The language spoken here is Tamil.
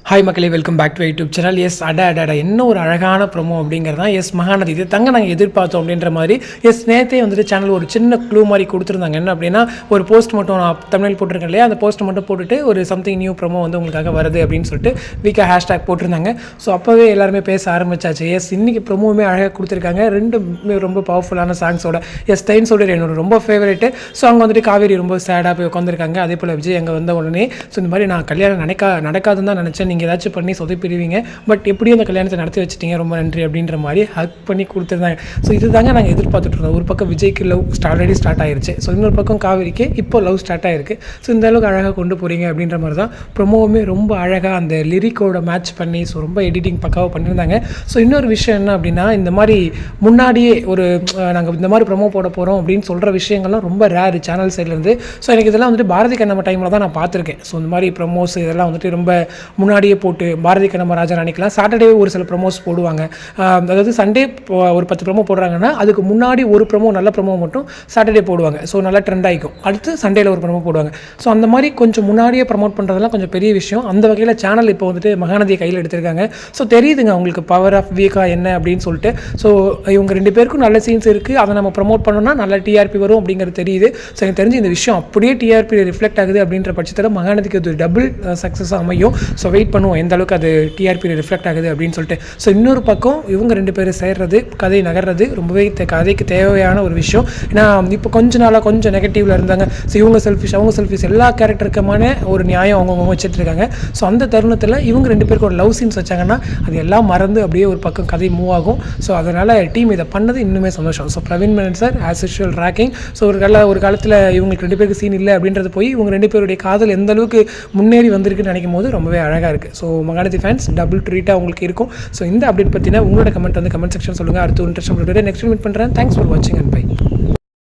ஹாய் மக்களே, welcome back to YouTube channel. Yes அட என்ன ஒரு அழகான ப்ரோமோ அப்படிங்கிறது தான். எஸ் மகாநதி இது தங்க நாங்கள் எதிர்பார்த்தோம் அப்படின்ற மாதிரி. எஸ் நேற்றே வந்துட்டு சேனல் ஒரு சின்ன க்ளூ மாதிரி கொடுத்துருந்தாங்க. என்ன அப்படின்னா, ஒரு போஸ்ட் மட்டும் நான் தமிழ் போட்டிருக்கேன் இல்லையா, அந்த போஸ்ட் மட்டும் போட்டுட்டு ஒரு சம்திங் நியூ ப்ரோமோ வந்து உங்களுக்காக வருது அப்படின்னு சொல்லிட்டு வீக்காக ஹேஷ்டேக் போட்டிருந்தாங்க. ஸோ அப்போவே எல்லாருமே பேச ஆரம்பிச்சாச்சு. எஸ் இன்றைக்கி ப்ரோமோவுமே அழகாக கொடுத்துருக்காங்க. ரெண்டுமே ரொம்ப பவர்ஃபுல்லான சாங்ஸோட. எஸ் தைன் சொல்லிட்டு என்னோட ரொம்ப ஃபேவரேட்டு. ஸோ அங்கே வந்துட்டு காவேரி ரொம்ப சேடாக போய் உட்காந்துருக்காங்க. அதே போல் விஜய் அங்கே வந்த உடனே ஸோ இந்த மாதிரி நான் கல்யாணம் நடக்காதுன்னு தான் நினச்சேன், நீங்கள் ஏதாச்சும் பண்ணி சொதப்பிடுவீங்க, பட் எப்படியும் அந்த கல்யாணத்தை நடத்தி வச்சுட்டீங்க, ரொம்ப நன்றி அப்படின்ற மாதிரி ஹக் பண்ணி கொடுத்துருந்தாங்க. ஸோ இது தாங்க நாங்கள் எதிர்பார்த்துட்டு இருந்தோம். ஒரு பக்கம் விஜய்க்கு லவ் ஆல்ரெடி ஸ்டார்ட் ஆயிருச்சு. ஸோ இன்னொரு பக்கம் காவேரிக்கு இப்போ லவ் ஸ்டார்ட் ஆயிருக்கு. ஸோ இந்த அளவுக்கு அழகாக கொண்டு போகிறீங்க அப்படின்ற மாதிரி தான் ப்ரொமோவுமே ரொம்ப அழகாக அந்த லிரிக்கோட மேட்ச் பண்ணி ஸோ ரொம்ப எடிட்டிங் பக்காவாக பண்ணியிருந்தாங்க. ஸோ இன்னொரு விஷயம் என்ன அப்படின்னா, இந்த மாதிரி முன்னாடியே ஒரு நாங்கள் இந்த மாதிரி ப்ரொமோ போட போகிறோம் அப்படின்னு சொல்கிற விஷயங்கள்லாம் ரொம்ப ரேர் சேனல் சைட்லேருந்து. ஸோ எனக்கு இதெல்லாம் வந்துட்டு பாரதி கண்ணம்மா டைமில் தான் நான் பார்த்துருக்கேன். ஸோ இந்த மாதிரி ப்ரொமோஸ் இதெல்லாம் வந்துட்டு ரொம்ப முன்னாடியே போட்டு பாரதி கண்ணம்மா ராஜராணிக்கெலாம் சாட்டர்டே ஒரு சில ப்ரொமோஸ் போடுவாங்க. அதாவது சண்டே ஒரு 10 ப்ரொமோ போடுறாங்கன்னா அதுக்கு முன்னாடி ஒரு ப்ரொமோ நல்ல ப்ரொமோ மட்டும் சாட்டர்டே போடுவாங்க. ஸோ நல்லா ட்ரெண்ட் ஆகிக்கும். அடுத்து சண்டேல ஒரு ப்ரொமோ போடுவாங்க. ஸோ அந்த மாதிரி கொஞ்சம் முன்னாடியே ப்ரமோட் பண்ணுறதுலாம் கொஞ்சம் பெரிய விஷயம். அந்த வகையில் சேனல் இப்போ வந்துட்டு மகாநதியை கையில் எடுத்திருக்காங்க. ஸோ தெரியுதுங்க அவங்களுக்கு பவர் ஆஃப் வீக்கா என்ன அப்படின்னு சொல்லிட்டு. ஸோ இவங்க 2 பேருக்கும் நல்ல சீன்ஸ் இருக்குது, அதை நம்ம ப்ரமோட் பண்ணோம்னா நல்ல டிஆர்பி வரும் அப்படிங்கிறது தெரியுது. ஸோ எனக்கு தெரிஞ்சு இந்த விஷயம் அப்படியே டிஆர்பி ரிஃப்ளெக்ட் ஆகுது அப்படின்ற பட்சத்தில் மகாநதிக்கு அது டபுள் சக்ஸஸ் அமையும். ஸோ வெயிட் பண்ணுவோம் எந்த அளவுக்கு அது டிஆர்பி ரிஃப்ளெக்ட் ஆகுது அப்படின்னு சொல்லிட்டு. ஸோ இன்னொரு பக்கம் இவங்க 2 பேரும் சேர்றது, கதை நகர்றது ரொம்பவே கதைக்கு தேவையான ஒரு விஷயம். ஏன்னா இப்போ கொஞ்ச நாளாக கொஞ்சம் நெகட்டிவ்ல இருந்தாங்க. ஸோ இவங்க செல்ஃபிஷ் அவங்க செல்ஃபிஷ் எல்லா கேரக்டருக்குமான ஒரு நியாயம் அவங்கவுங்க வச்சுட்டு இருக்காங்க. ஸோ அந்த தருணத்தில் இவங்க 2 பேருக்கு ஒரு லவ் சீன்ஸ் வச்சாங்கன்னா அது எல்லாம் மறந்து அப்படியே ஒரு பக்கம் கதை மூவ் ஆகும். ஸோ அதனால் டீம் இதை பண்ணது இன்னுமே சந்தோஷம். So Praveen Menon sir as usual racking. So ஒரு காலத்தில் இவங்களுக்கு 2 பேருக்கு சீன் இல்லை அப்படின்றது போய் இவங்க 2 பேருடைய காதல் எந்த அளவுக்கு முன்னேறி வந்திருக்குன்னு நினைக்கும் போது ரொம்பவே அழகாக இருக்குது. ஸோ மகாநதி ஃபேன்ஸ் டபுள் ட்ரீட்டாக உங்களுக்கு இருக்கும். ஸோ இந்த அப்டேட் பற்றின உங்களோட கமெண்ட் வந்து கமெண்ட் செக்ஷன் சொல்லுங்கள். அடுத்து இன்ட்ரெஸ்ட் நெக்ஸ்ட் மீட் பண்ணுறேன். தேங்க்ஸ் ஃபார் வாட்சிங் அண்ட் பை.